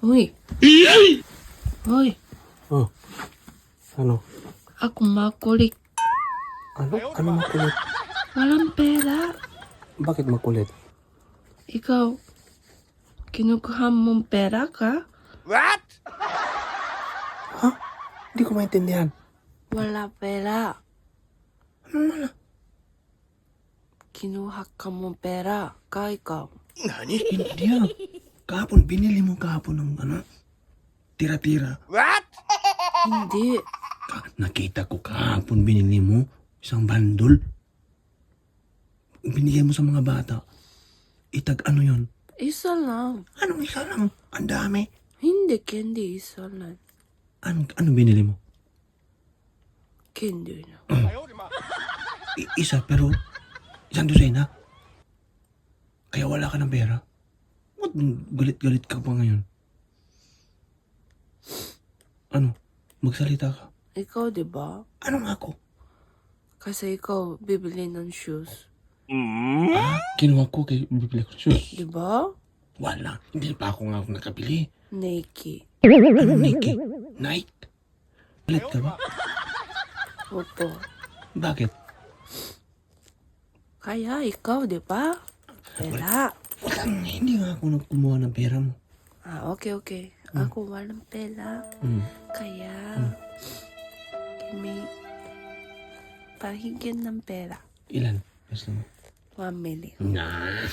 Uy! Uy! Oh, ano? Ako makulit. Ano? Ano makulit? Walang pera. Bakit makulit? Ikaw, kinukuha mong pera ka? Ha? Hindi ko maintindihan. Wala pera. Ano wala? Kinuha ka mong pera. Ikaw. Hindi ah. Kahapon, binili mo kahapon ng ano? Tira-tira. Hindi. Nakita ko kahapon binili mo isang bandol. Binigay mo sa mga bata. Itag ano yon? Isa lang. Anong isa lang? Ang dami. Hindi, candy. Isa lang. Anong binili mo? Candy na. Isa pero isang dosena. Kaya wala ka ng pera. Ba't galit-galit ka pa ngayon? Ano? Magsalita ka. Ikaw, di ba? Ano nga ako? Kasi ikaw bibili ng shoes. Ah, kinuha ko kay bibili ko shoes. Di ba? Wala. Hindi pa ako nga nakabili. Nike. Ano Nike? Nike? Galit ka ba? Opo. Bakit? Kaya ikaw, di ba? Pera. Walang, hindi nga ako nagkumuha ng pera mo. Okay. Ako walang pera. Kaya, may pahigyan ng pera. Ilan? Gusto mo? 1 million. Nah.